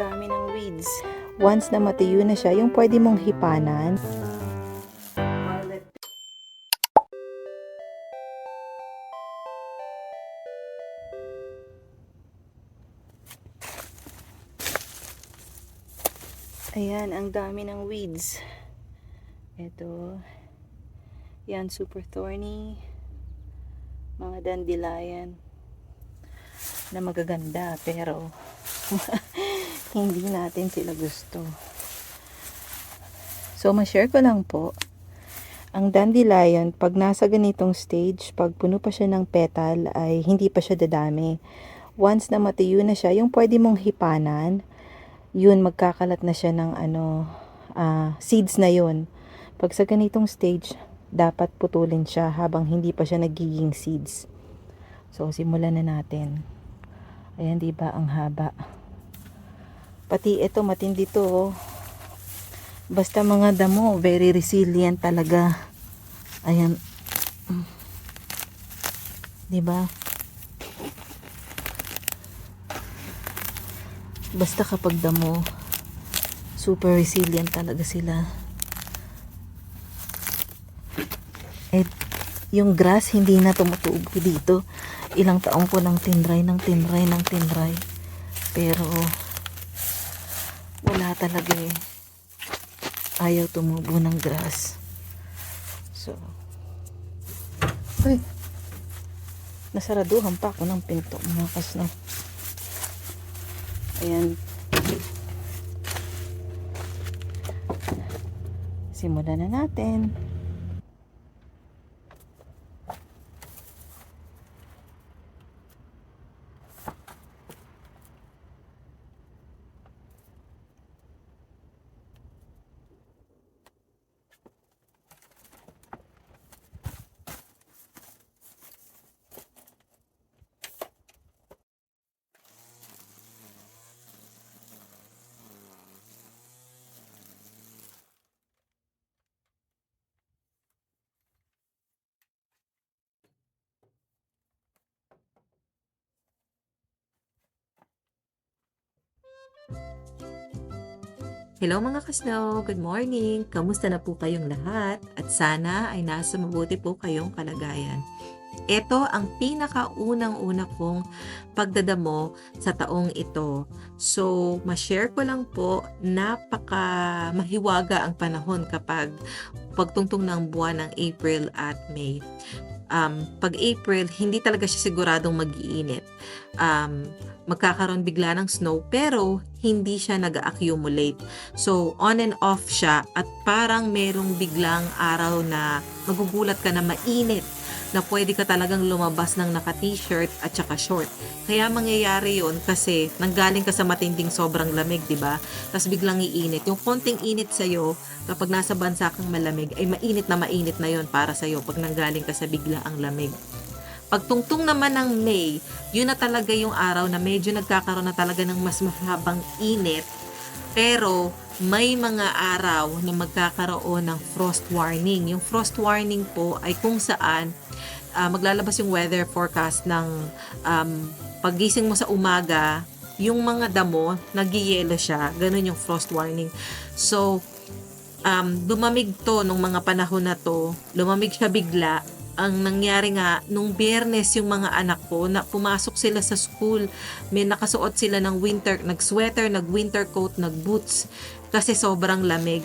dami ng weeds. Once na matuyo na siya, yung pwede mong hipanan. Ayan, ang dami ng weeds. Ito. Yan, super thorny. Mga dandelion na magaganda pero hindi natin sila gusto. So, ma-share ko lang po. Ang dandelion, pag nasa ganitong stage, pag puno pa siya ng petal, ay hindi pa siya dadami. Once na matuyo na siya, yung pwede mong hipanan, yun, magkakalat na siya ng seeds na yun. Pag sa ganitong stage, dapat putulin siya habang hindi pa siya nagiging seeds. So, simulan na natin. Ayan, diba, ang haba. Pati ito, matindi to, oh. Basta mga damo, very resilient talaga. Ayan. Diba? Basta kapag damo, super resilient talaga sila. Eh, yung grass hindi na tumutubo dito. Ilang taong ko nang tinry. Pero, wala talaga eh. Ayaw tumubo ng grass. So, ay, nasaraduhan pa ako ng pinto, mga kasno. Ayan. Simulan na natin. Hello mga kasno! Good morning! Kamusta na po kayong lahat? At sana ay nasa mabuti po kayong kalagayan. Ito ang pinakaunang-una kong pagdadamo sa taong ito. So, ma-share ko lang po, napaka mahiwaga ang panahon kapag pagtungtong ng buwan ng April at May. Pag April, hindi talaga siya siguradong mag-iinit. Magkakaroon bigla ng snow pero hindi siya nag-accumulate. So, on and off siya at parang merong biglang araw na magugulat ka na mainit na pwede ka talagang lumabas ng naka-t-shirt at saka short. Kaya mangyayari yon kasi nanggaling ka sa matinding sobrang lamig, di ba? Tapos biglang iinit. Yung konting init sa'yo, kapag nasa bansa kang malamig, ay mainit na yon para sa'yo pag nanggaling ka sa biglaang lamig. Pagtungtong naman ng May, yun na talaga yung araw na medyo nagkakaroon na talaga ng mas mahabang init. Pero may mga araw na magkakaroon ng frost warning. Yung frost warning po ay kung saan maglalabas yung weather forecast ng paggising mo sa umaga, yung mga damo, nagyayelo siya. Ganun yung frost warning. So, lumamig to nung mga panahon na to. Lumamig siya bigla. Ang nangyari nga, nung Biyernes yung mga anak ko, na pumasok sila sa school, may nakasuot sila ng winter, nag-sweater, nag-winter coat, nag-boots, kasi sobrang lamig.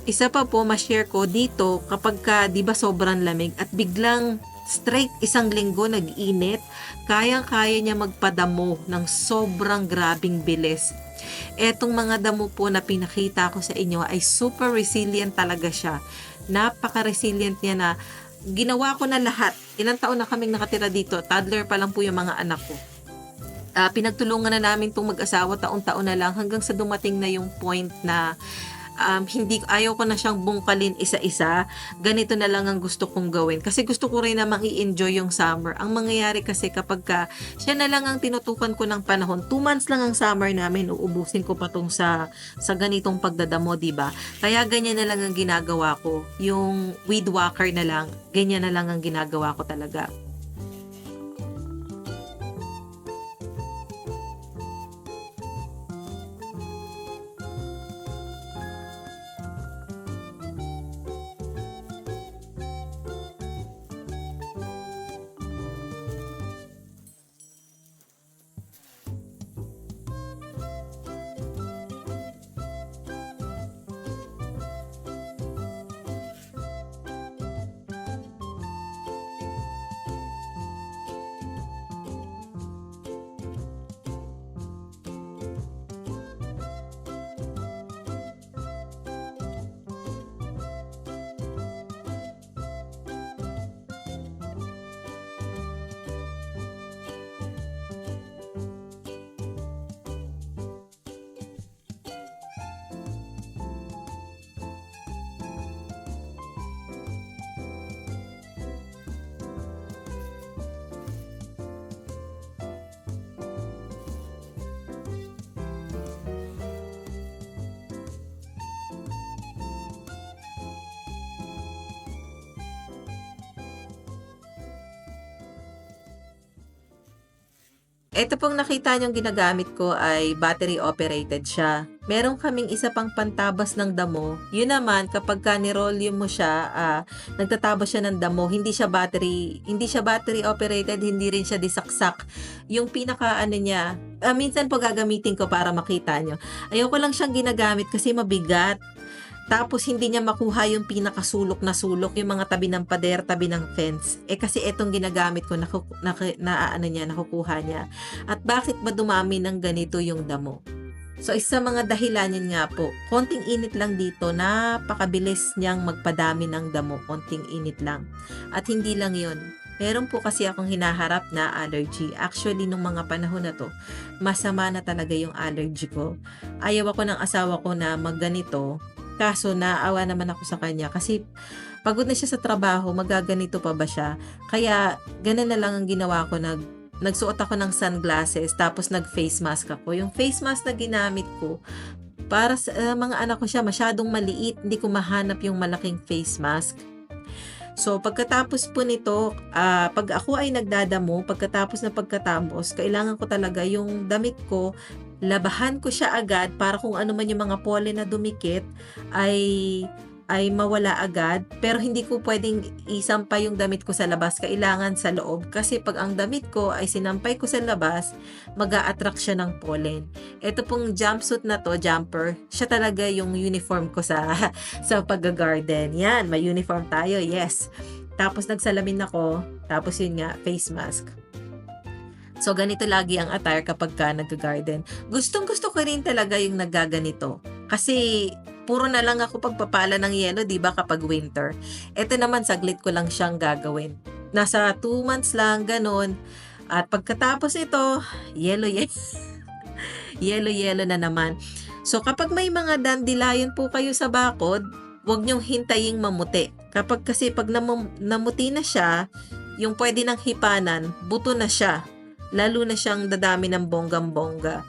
Isa pa po, ma-share ko dito, kapag ka, di ba sobrang lamig, at biglang straight isang linggo nag-init, kayang-kaya niya magpadamo ng sobrang grabing bilis. Etong mga damo po na pinakita ko sa inyo ay super resilient talaga siya. Napaka-resilient niya na ginawa ko na lahat. Ilang taon na kaming nakatira dito. Toddler pa lang po yung mga anak ko. Pinagtulungan na namin itong mag-asawa taon-taon na lang hanggang sa dumating na yung point na ayaw ko na siyang bungkalin isa-isa. Ganito na lang ang gusto kong gawin. Kasi gusto ko rin namang i-enjoy yung summer. Ang mangyayari kasi kapag siya na lang ang tinutukan ko ng panahon, 2 months lang ang summer namin, uubusin ko pa tong sa ganitong pagdadamo, diba? Kaya ganyan na lang ang ginagawa ko. Yung weed whacker na lang, ganyan na lang ang ginagawa ko talaga. Ito pong nakita niyong ginagamit ko ay battery operated siya. Meron kaming isa pang pantabas ng damo. Yun naman, kapag ka nirolyo mo siya, nagtatabas siya ng damo. Hindi siya battery operated, hindi rin siya disaksak. Yung pinaka ano niya, minsan po gagamitin ko para makita nyo. Ayoko lang siyang ginagamit kasi mabigat. Tapos hindi niya makuha yung pinakasulok na sulok, yung mga tabi ng pader, tabi ng fence. Kasi etong ginagamit ko, nakukuha niya. At bakit ba dumami ng ganito yung damo? So, isa mga dahilanin nga po, konting init lang dito, napakabilis niyang magpadami ng damo, konting init lang. At hindi lang yun, meron po kasi akong hinaharap na allergy. Actually, nung mga panahon na to, masama na talaga yung allergy ko. Ayaw ako ng asawa ko na magganito, kaso naawa naman ako sa kanya kasi pagod na siya sa trabaho, magaganito pa ba siya? Kaya ganun na lang ang ginawa ko, nagsuot ako ng sunglasses tapos nag-face mask ako. Yung face mask na ginamit ko, para sa mga anak ko siya, masyadong maliit, hindi ko mahanap yung malaking face mask. So, pagkatapos po nito, pag ako ay nagdadamo, pagkatapos, kailangan ko talaga yung damit ko, labahan ko siya agad para kung ano man yung mga pollen na dumikit ay mawala agad. Pero hindi ko pwedeng isampay yung damit ko sa labas, kailangan sa loob. Kasi pag ang damit ko ay sinampay ko sa labas, mag-a-attract siya ng pollen. Ito pong jumpsuit na to, jumper, siya talaga yung uniform ko sa pag-garden. Yan, may uniform tayo, yes. Tapos nagsalamin ako, tapos yun nga, face mask. So, ganito lagi ang attire kapag ka nag-garden. Gustong-gusto ko rin talaga yung nagaganito. Kasi, puro na lang ako pagpapala ng yelo, di ba, kapag winter. Ito naman, saglit ko lang siyang gagawin. Nasa 2 months lang, ganun. At pagkatapos ito, yelo na naman. So, kapag may mga dandelion po kayo sa bakod, huwag niyong hintaying mamuti. Pag namuti na siya, yung pwede nang hipanan, buto na siya. Lalo na siyang dadami ng bonggang-bongga.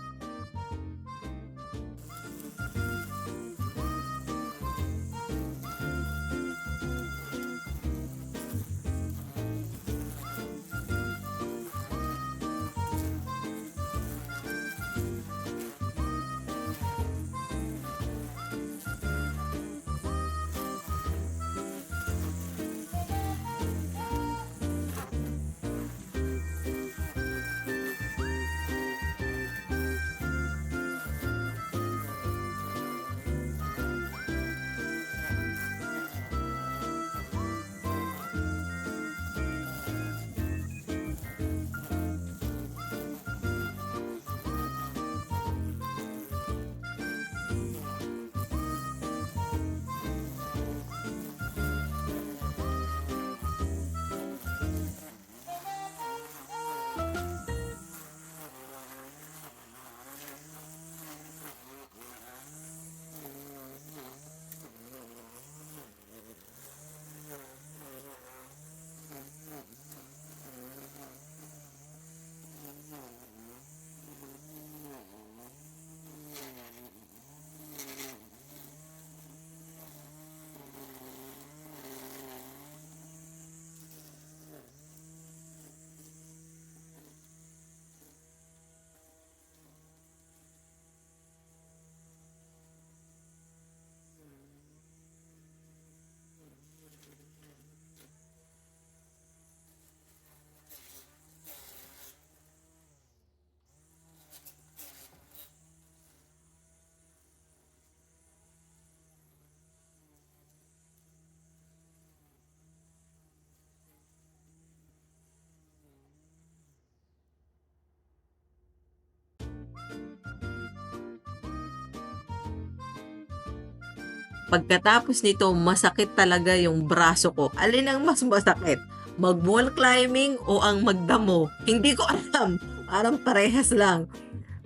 Pagkatapos nito, masakit talaga yung braso ko. Alin ang mas masakit? Mag-wall climbing o ang magdamo? Hindi ko alam. Parang parehas lang.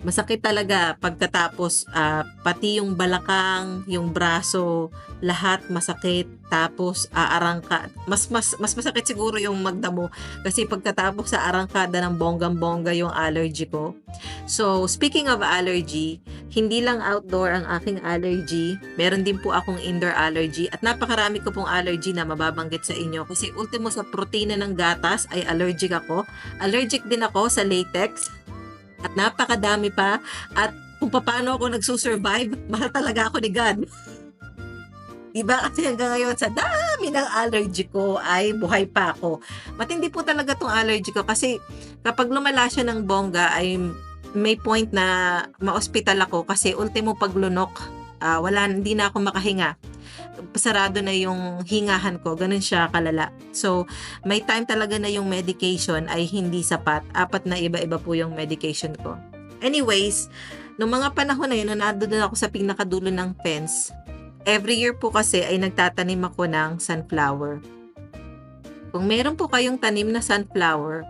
Masakit talaga pagkatapos, pati yung balakang, yung braso, lahat masakit. Tapos aarangka. Mas masakit siguro yung magdamo kasi pagkatapos sa arangkada ng bonggang-bongga yung allergy ko. So, speaking of allergy, hindi lang outdoor ang aking allergy. Meron din po akong indoor allergy at napakarami ko pong allergy na mababanggit sa inyo kasi ultimo sa protina ng gatas ay allergic ako. Allergic din ako sa latex. At napakadami pa. At kung paano ako nagsusurvive, mahal talaga ako ni God. Diba? Kasi hanggang ngayon, sa dami ng allergy ko, ay buhay pa ako. Matindi po talaga tong allergy ko kasi kapag lumala siya ng bongga, ay may point na ma-hospital ako kasi ultimo paglunok, hindi na ako makahinga. Sarado na yung hingahan ko, ganun siya kalala. So, may time talaga na yung medication ay hindi sapat. 4 na iba-iba po yung medication ko. Anyways, nung mga panahon na yun, na nandun ako sa pinakadulo ng fence, every year po kasi ay nagtatanim ako ng sunflower. Kung meron po kayong tanim na sunflower,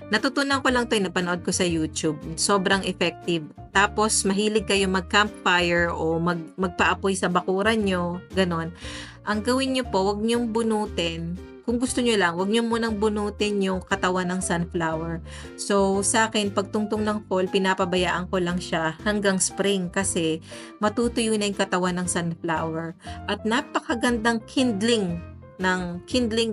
natutunan ko lang 'to, napanood ko sa YouTube. Sobrang effective. Tapos mahilig kayo mag-campfire o magpaapoy sa bakuran nyo, ganon. Ang gawin nyo po, wag nyong bunutin. Kung gusto nyo lang, wag nyo munang bunutin yung katawan ng sunflower. So, sa akin, pagtungtong ng fall, pinapabayaan ko lang siya hanggang spring kasi matutuyo na yung katawan ng sunflower. At napakagandang kindling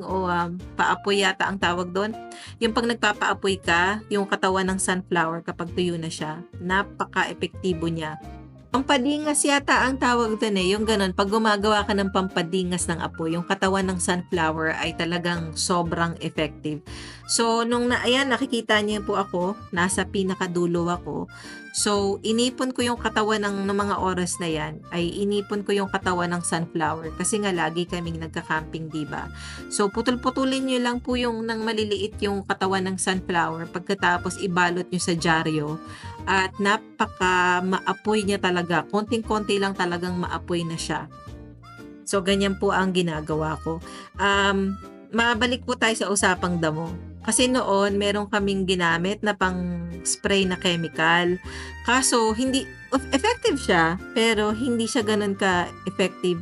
o paapoy yata ang tawag doon. Yung pag nagpapaapoy ka, yung katawan ng sunflower kapag tuyo na siya, napaka-epektibo niya. Pampadingas yata ang tawag doon yung ganun. Pag gumagawa ka ng pampadingas ng apoy, yung katawan ng sunflower ay talagang sobrang effective. So, ayan, nakikita niyo po ako, nasa pinakadulo ako. So, inipon ko yung katawan ng mga oras na yan, ay inipon ko yung katawan ng sunflower kasi nga lagi kaming nagka-camping, diba? So, putol-putulin nyo lang po yung nang maliliit yung katawan ng sunflower, pagkatapos ibalot nyo sa dyaryo. At napaka maapoy niya talaga. Konting-konti lang talagang maapoy na siya. So, ganyan po ang ginagawa ko. Mabalik po tayo sa usapang damo. Kasi noon, meron kaming ginamit na pang spray na chemical. Kaso, hindi, effective siya, pero hindi siya ganun ka-effective.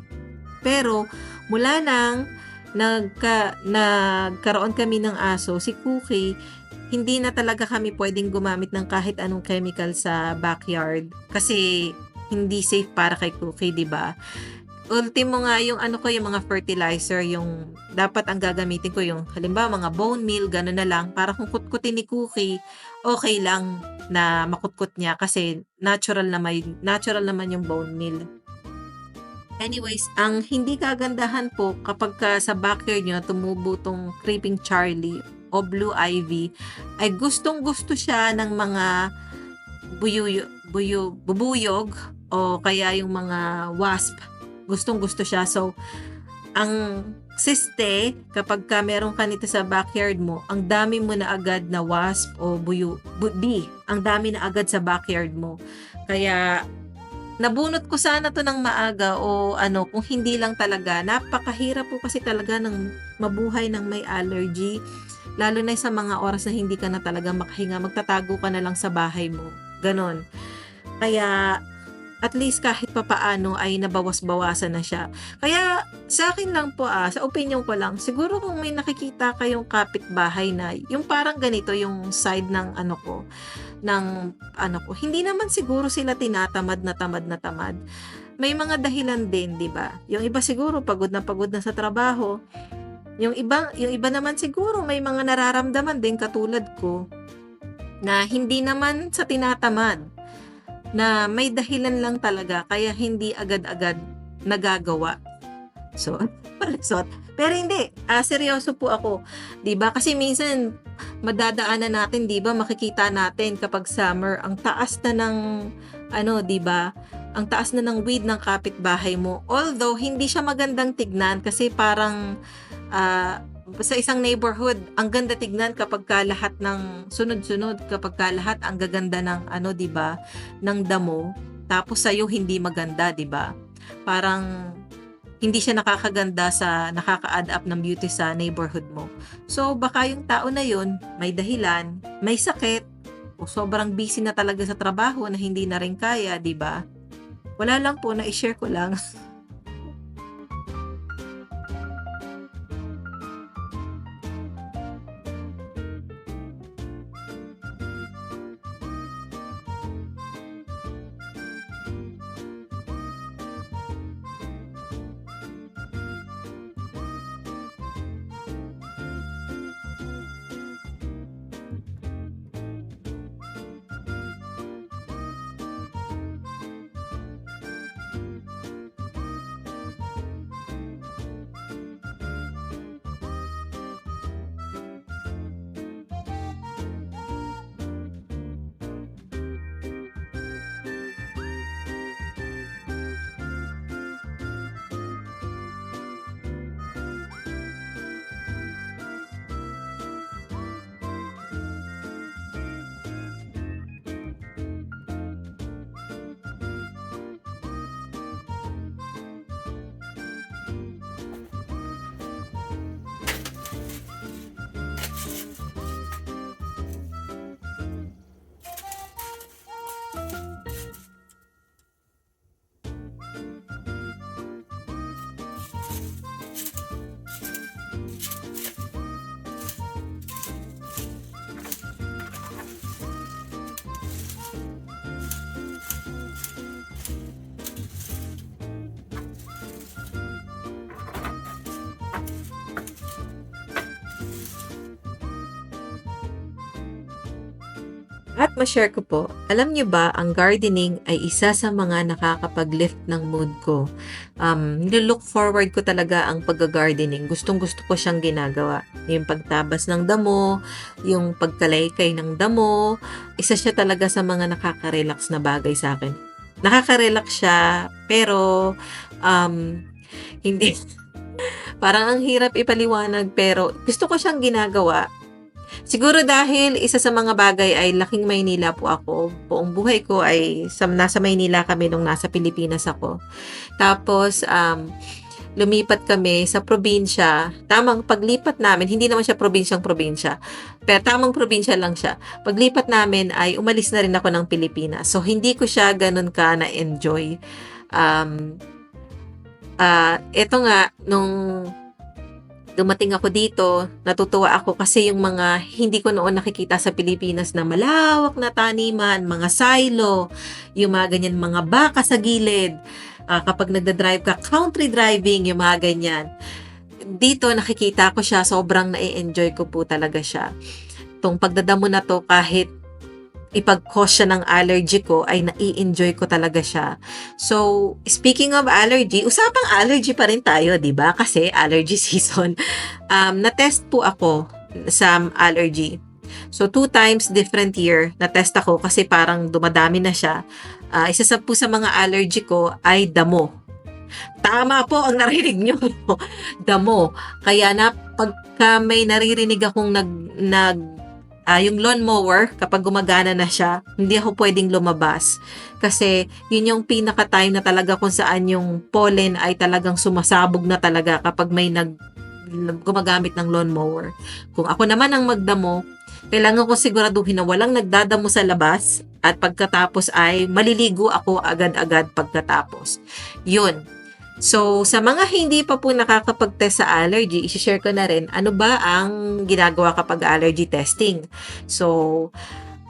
Pero, mula nang nagkaroon kami ng aso, si Cookie, hindi na talaga kami pwedeng gumamit ng kahit anong chemical sa backyard kasi hindi safe para kay Cookie, 'di ba? Ultimo nga yung yung mga fertilizer, yung dapat ang gagamitin ko yung halimbawa mga bone meal, gano'n na lang para kung kutkutin ni Cookie, okay lang na makutkot niya kasi natural naman yung bone meal. Anyways, ang hindi kagandahan po kapag sa backyard nyo tumubo tong creeping Charlie o blue ivy, ay gustong-gusto siya ng mga bubuyog o kaya yung mga wasp. Gustong-gusto siya. So, ang kapag meron ka nito sa backyard mo, ang dami mo na agad na wasp o bee. Ang dami na agad sa backyard mo. Kaya, nabunot ko sana to ng maaga o kung hindi lang talaga, napakahirap po kasi talaga ng mabuhay ng may allergy. Lalo na sa mga oras na hindi ka na talaga makahinga, magtatago ka na lang sa bahay mo. Ganon. Kaya, at least kahit papaano ay nabawas-bawasan na siya. Kaya, sa akin lang po sa opinion ko lang, siguro kung may nakikita kayong kapitbahay na, yung parang ganito, yung side ng hindi naman siguro sila tinatamad na tamad. May mga dahilan din, 'di ba? Yung iba siguro pagod na sa trabaho. Yung iba naman siguro may mga nararamdaman din katulad ko na hindi naman sa tinatamad, na may dahilan lang talaga kaya hindi agad-agad nagagawa. So, palusot. Pero hindi, seryoso po ako. 'Di ba? Kasi minsan madadaanan natin, 'di ba? Makikita natin kapag summer, ang taas na ng 'di ba? Ang taas na ng weed ng kapitbahay mo. Although hindi siya magandang tignan kasi parang sa isang neighborhood, ang ganda tignan kapag lahat ng sunod-sunod, kapag lahat ang gaganda ng 'di ba? Ng damo. Tapos sa'yo hindi maganda, 'di ba? Parang hindi siya nakaka-add up ng beauty sa neighborhood mo. So, baka yung tao na yun, may dahilan, may sakit, o sobrang busy na talaga sa trabaho na hindi na rin kaya, di ba? Wala lang po, na-share ko lang. At ma-share ko po, alam niyo ba, ang gardening ay isa sa mga nakakapag-lift ng mood ko. Nilook forward ko talaga ang pag-gardening. Gustong-gusto ko siyang ginagawa. Yung pagtabas ng damo, yung pagkalaykay ng damo, isa siya talaga sa mga nakaka-relax na bagay sa akin. Nakaka-relax siya, pero hindi, parang ang hirap ipaliwanag, pero gusto ko siyang ginagawa. Siguro dahil isa sa mga bagay ay laking Maynila po ako. Buong buhay ko ay nasa Maynila kami nung nasa Pilipinas ako. Tapos, lumipat kami sa probinsya. Tamang paglipat namin, hindi naman siya probinsya. Pero tamang probinsya lang siya. Paglipat namin ay umalis na rin ako ng Pilipinas. So, hindi ko siya ganun ka na-enjoy. Ito nga, nung dumating ako dito, natutuwa ako kasi yung mga hindi ko noon nakikita sa Pilipinas na malawak na taniman, mga silo, yung mga ganyan, mga baka sa gilid, kapag nagda-drive ka, country driving, yung mga ganyan. Dito nakikita ko siya, sobrang na-enjoy ko po talaga siya. Itong pagdadamo na to, kahit ipag-cause siya ng allergy ko, ay nai-enjoy ko talaga siya. So, speaking of allergy, usapang allergy pa rin tayo, di ba? Kasi allergy season. Na-test po ako sa allergy. So, 2 times different year, na-test ako kasi parang dumadami na siya. Isa sa po sa mga allergy ko ay damo. Tama po ang narinig nyo. Damo. Kaya na pagka may naririnig akong yung lawnmower, kapag gumagana na siya, hindi ako pwedeng lumabas. Kasi yun yung pinaka-time na talaga kung saan yung pollen ay talagang sumasabog na talaga kapag may gumagamit ng lawnmower. Kung ako naman ang magdamo, kailangan ko siguraduhin na walang nagdadamo sa labas at pagkatapos ay maliligo ako agad-agad pagkatapos. Yun. So, sa mga hindi pa po nakakapag-test sa allergy, isi-share ko na rin ano ba ang ginagawa kapag allergy testing. So,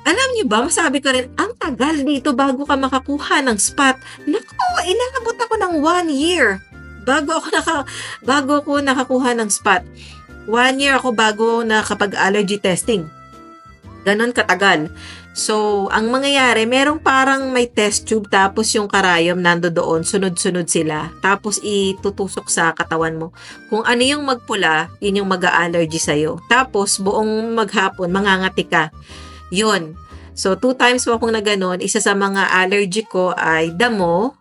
alam niyo ba, masabi ko rin, ang tagal dito bago ka makakuha ng spot. Naku, inabot ako ng 1 year bago ako nakakuha ng spot. 1 year ako bago nakapag-allergy testing. Ganon katagal. So, ang mangyayari, merong parang may test tube tapos yung karayom nando doon, sunod-sunod sila. Tapos itutusok sa katawan mo. Kung ano yung magpula, yun yung mag-allergy sa'yo. Tapos, buong maghapon, mangangati ka. Yun. So, 2 times po akong na ganon. Isa sa mga allergy ko ay damo.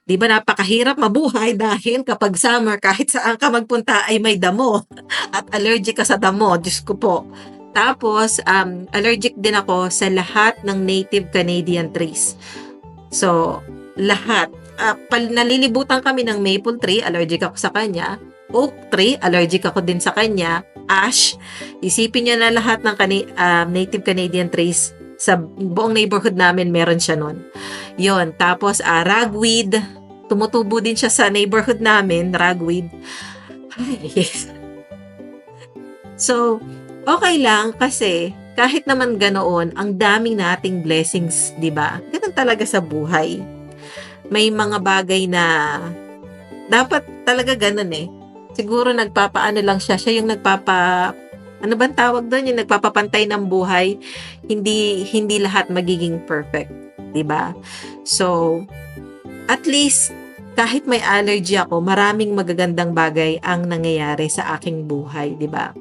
Di ba napakahirap mabuhay dahil kapag summer, kahit saan ka magpunta ay may damo. At allergic ka sa damo. Diyos ko po. Tapos, allergic din ako sa lahat ng native Canadian trees. So, lahat. Nalilibutan kami ng maple tree, allergic ako sa kanya. Oak tree, allergic ako din sa kanya. Ash, isipin niyo na lahat ng native Canadian trees sa buong neighborhood namin, meron siya nun. Yon. Tapos, ragweed, tumutubo din siya sa neighborhood namin, ragweed. Ay. So, okay lang kasi kahit naman ganoon, ang daming nating blessings, 'di ba? Ganun talaga sa buhay. May mga bagay na dapat talaga ganun eh. Siguro nagpapaano lang siya yung ano bang tawag doon, yung nagpapapantay ng buhay. Hindi lahat magiging perfect, 'di ba? So, at least kahit may allergy ako, maraming magagandang bagay ang nangyayari sa aking buhay, 'di ba?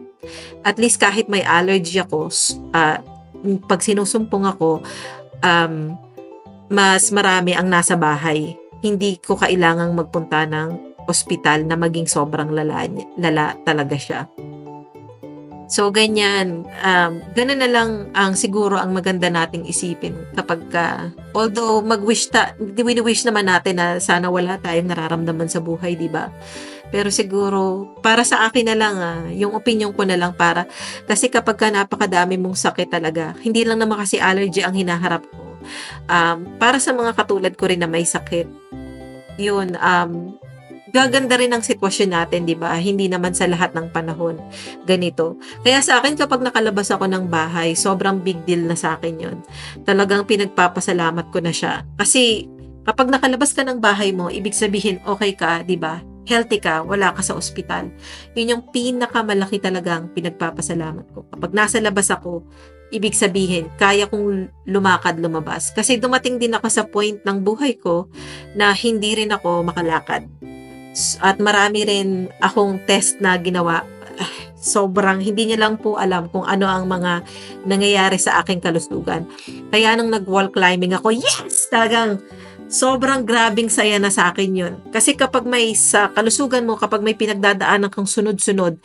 At least kahit may allergy ako, pag sinusumpong ako, mas marami ang nasa bahay. Hindi ko kailangang magpunta ng ospital na maging sobrang lala talaga siya. So, ganyan. Ganun na lang ang siguro ang maganda nating isipin kapag although wini-wish naman natin na sana wala tayong nararamdaman sa buhay, di ba? Pero siguro, para sa akin na lang, yung opinion ko na lang kasi kapag napakadami mong sakit talaga, hindi lang naman kasi allergy ang hinaharap ko. Para sa mga katulad ko rin na may sakit, yun, gaganda rin ang sitwasyon natin, di ba? Hindi naman sa lahat ng panahon ganito. Kaya sa akin, kapag nakalabas ako ng bahay, sobrang big deal na sa akin yun. Talagang pinagpapasalamat ko na siya. Kasi kapag nakalabas ka ng bahay mo, ibig sabihin, okay ka, di ba? Healthy ka, wala ka sa ospital. Yun yung pinakamalaki talagang pinagpapasalamat ko. Kapag nasa labas ako, ibig sabihin, kaya kong lumakad, lumabas. Kasi dumating din ako sa point ng buhay ko na hindi rin ako makalakad. At marami rin akong test na ginawa. Sobrang hindi niya lang po alam kung ano ang mga nangyayari sa aking kalusugan. Kaya nung nag-wall climbing ako, yes! Talagang sobrang grabing saya na sa akin yun. Kasi kapag may sa kalusugan mo, kapag may pinagdadaanan kang sunod-sunod,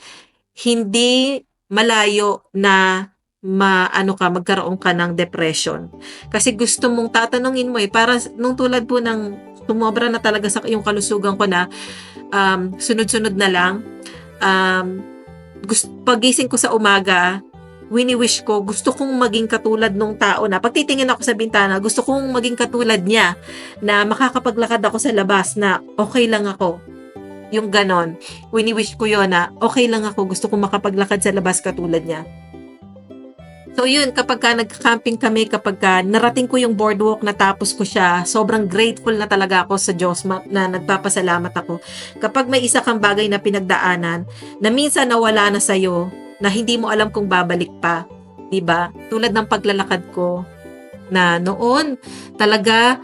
hindi malayo na magkaroon ka ng depression. Kasi gusto mong tatanungin mo para nung tulad po ng sumobra na talaga sa yung kalusugan ko na sunod-sunod na lang. Pagising ko sa umaga, wini-wish ko, gusto kong maging katulad nung tao na, pagtitingin ako sa bintana, gusto kong maging katulad niya, na makakapaglakad ako sa labas na okay lang ako. Yung ganon. Wini-wish ko yun na okay lang ako, gusto kong makapaglakad sa labas katulad niya. So yun, kapag ka nagka-camping kami, kapag ka narating ko yung boardwalk, natapos ko siya, sobrang grateful na talaga ako sa Diyos na nagpapasalamat ako. Kapag may isa kang bagay na pinagdaanan, na minsan nawala na sa'yo, na hindi mo alam kung babalik pa, diba? Tulad ng paglalakad ko, na noon, talaga,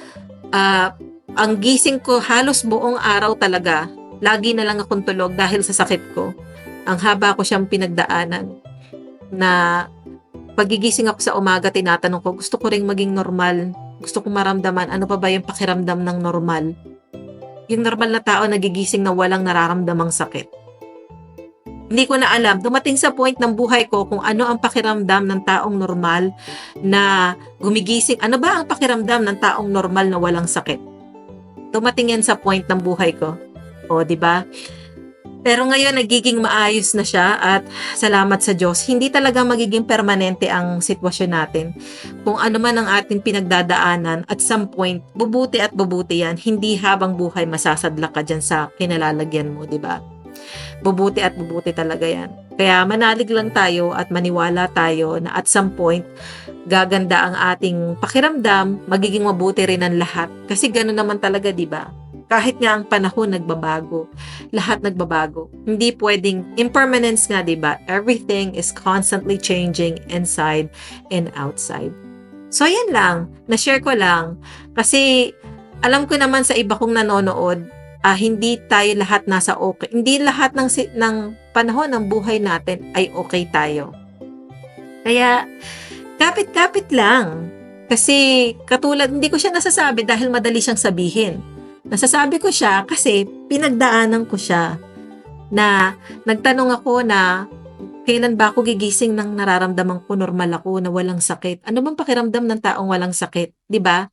ang gising ko halos buong araw talaga, lagi na lang akong tulog dahil sa sakit ko. Ang haba ko siyang pinagdaanan, na pagigising ako sa umaga, tinatanong ko, gusto ko ring maging normal. Gusto kong maramdaman, ano pa ba yung pakiramdam ng normal? Yung normal na tao nagigising na walang nararamdamang sakit. Hindi ko na alam. Dumating sa point ng buhay ko kung ano ang pakiramdam ng taong normal na gumigising. Ano ba ang pakiramdam ng taong normal na walang sakit? Dumating yan sa point ng buhay ko. O, di ba? Pero ngayon, nagiging maayos na siya at salamat sa Diyos. Hindi talaga magiging permanente ang sitwasyon natin. Kung ano man ang ating pinagdadaanan, at some point, bubuti at bubuti yan. Hindi habang buhay masasadlak ka dyan sa kinalalagyan mo, di ba? Bubuti at bubuti talaga yan. Kaya manalig lang tayo at maniwala tayo na at some point, gaganda ang ating pakiramdam, magiging mabuti rin ang lahat. Kasi gano'n naman talaga, di ba? Kahit nga ang panahon nagbabago, lahat nagbabago. Hindi pwedeng impermanence nga, di ba? Everything is constantly changing inside and outside. So, yan lang. Na-share ko lang. Kasi, alam ko naman sa iba kong nanonood, hindi tayo lahat nasa okay. Hindi lahat ng panahon ng buhay natin ay okay tayo. Kaya, kapit-kapit lang. Kasi, katulad, hindi ko siya nasasabi dahil madali siyang sabihin. Nasasabi ko siya kasi pinagdaanan ko siya na nagtanong ako na kailan ba ako gigising ng nararamdaman ko normal ako na walang sakit. Ano bang pakiramdam ng taong walang sakit? 'Di ba?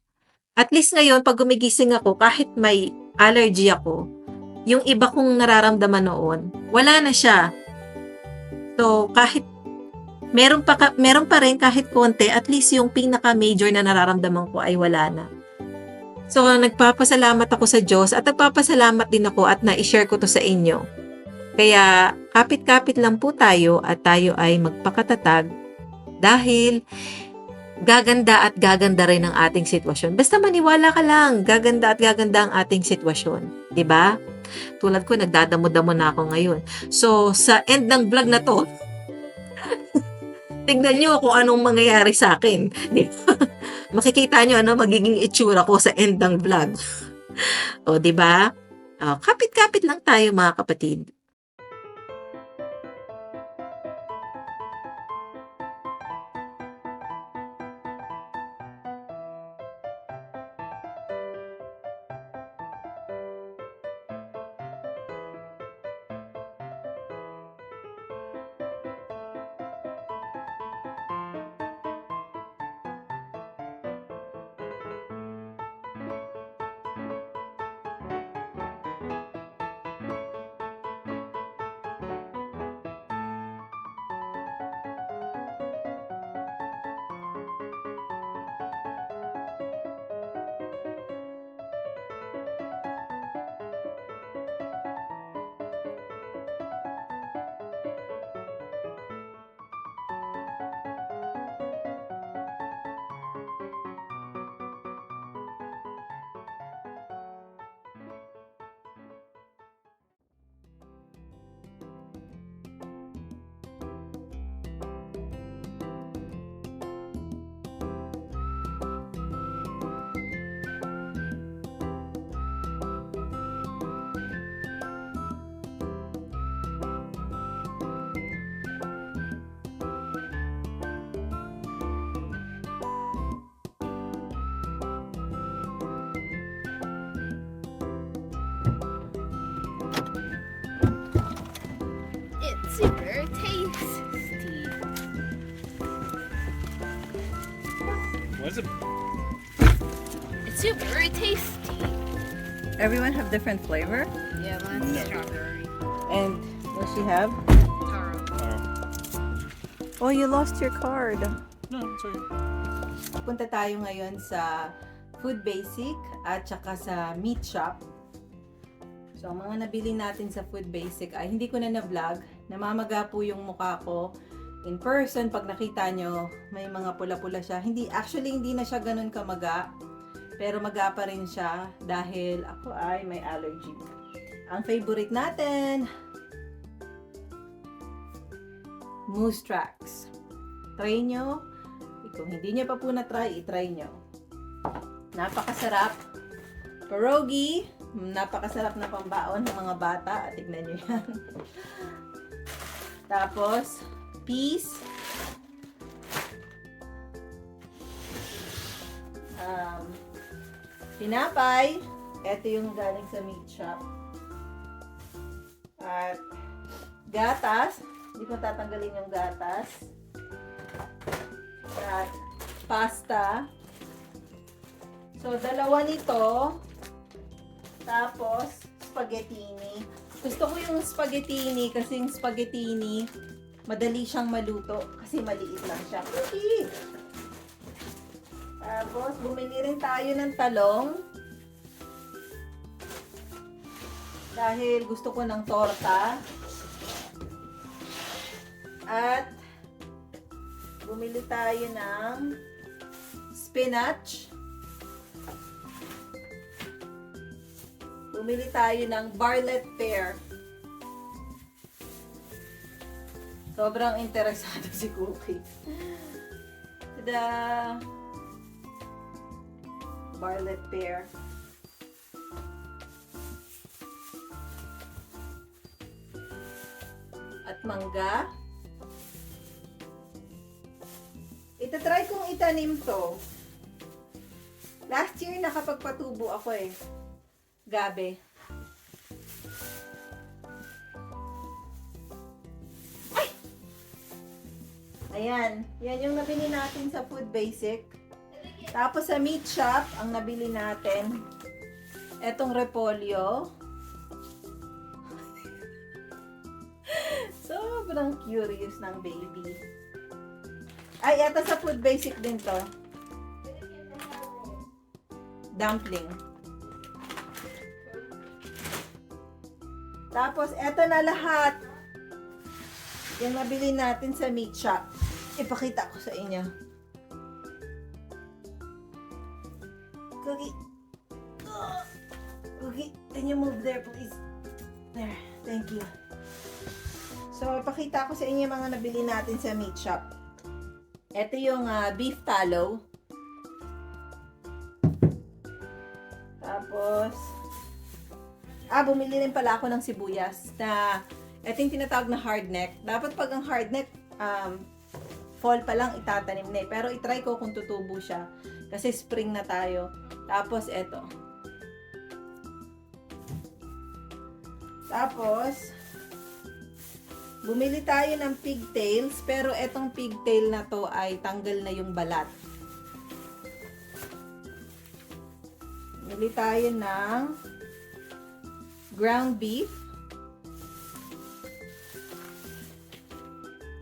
At least ngayon pag gumigising ako kahit may allergy ako, yung iba kong nararamdaman noon, wala na siya. So kahit meron pa rin kahit konti, at least yung pinaka major na nararamdaman ko ay wala na. So, nagpapasalamat ako sa Diyos at nagpapasalamat din ako at na-share ko to sa inyo. Kaya, kapit-kapit lang po tayo at tayo ay magpakatatag dahil gaganda at gaganda rin ang ating sitwasyon. Basta maniwala ka lang, gaganda at gaganda ang ating sitwasyon. 'Di ba? Tulad ko, nagdadamo-damo na ako ngayon. So, sa end ng vlog na to, tignan nyo kung anong mangyayari sa akin. Di ba? Makikita nyo magiging itsura ko sa end ng vlog. O, di ba? Kapit-kapit lang tayo mga kapatid. super tasty. What is it? It's super tasty. Everyone have different flavor? Yeah, mine's No. strawberry. And what she have? Taro. Oh, you lost your card. No, it's okay. Punta tayo ngayon sa Food Basic at saka sa meat shop. So, ang mga nabili natin sa Food Basic ay hindi ko na na-vlog. Namamaga po yung mukha ko. In person, pag nakita nyo, may mga pula-pula siya. Actually, hindi na siya ganun kamaga. Pero maga pa rin siya dahil ako ay may allergy. Ang favorite natin, Moose Tracks. Try nyo. Kung hindi nyo pa po na-try, i-try nyo. Napakasarap. Pierogi. Napakasarap na pambaon ng mga bata. Tignan nyo yan. Tapos, peas. Tinapay. Ito yung galing sa meat shop. At gatas. Hindi ko tatanggalin yung gatas. At pasta. So, dalawa nito. Tapos, spaghettini. Gusto ko yung spaghettini kasi yung spaghettini, madali siyang maluto kasi maliit lang siya. Okay. Tapos, bumili rin tayo ng talong. Dahil gusto ko ng torta. At, bumili tayo ng spinach. Bumili tayo ng Bartlett pear. Sobrang interesado si Cookie. Tada! Bartlett pear. At mangga. Itatry kong itanim to. Last year nakapagpatubo ako eh. Gabi. Ay! Ayan. Yan yung nabili natin sa Food Basic. Tapos sa meat shop, ang nabili natin, etong repolyo. Sobrang curious ng baby. Ay, eto sa Food Basic din to. Dumpling. Tapos, eto na lahat. Yung nabili natin sa meat shop. Ipakita ko sa inyo. Cookie. Cookie, can you move there, please? There. Thank you. So, ipakita ko sa inyo yung mga nabili natin sa meat shop. Ito yung beef tallow. Tapos, bumili rin pala ako ng sibuyas na ito yung tinatawag na hardneck. Dapat pag ang hardneck, fall pa lang itatanim na eh. Pero itry ko kung tutubo siya. Kasi spring na tayo. Tapos, ito. Tapos, bumili tayo ng pigtails. Pero etong pigtail na to ay tanggal na yung balat. Bumili tayo ng ground beef.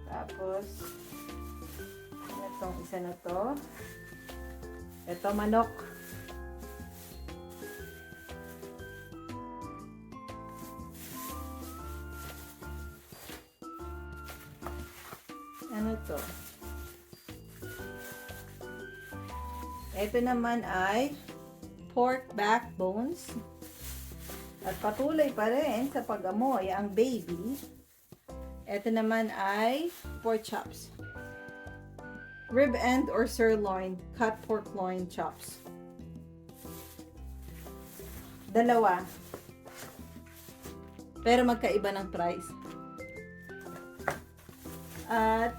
Tapos, itong isa na to. Ito, manok. Ano to? Ito naman ay pork backbones. At patuloy pa rin sa pag-amoy ang baby. Ito naman ay pork chops. Rib end or sirloin, cut pork loin chops. Dalawa. Pero magkaiba ng price. At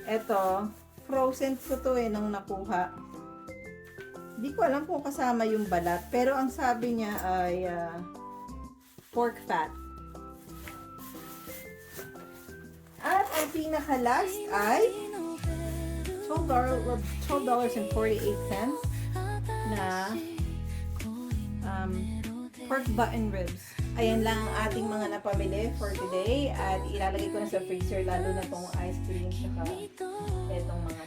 eto, frozen ko to nung nakuha. Di ko alam kung kasama yung balat, pero ang sabi niya ay pork fat. At ang pinaka-last ay $12.48 na pork button ribs. Ayan lang ang ating mga napamili for today at ilalagay ko na sa freezer lalo na tong ice cream saka itong mga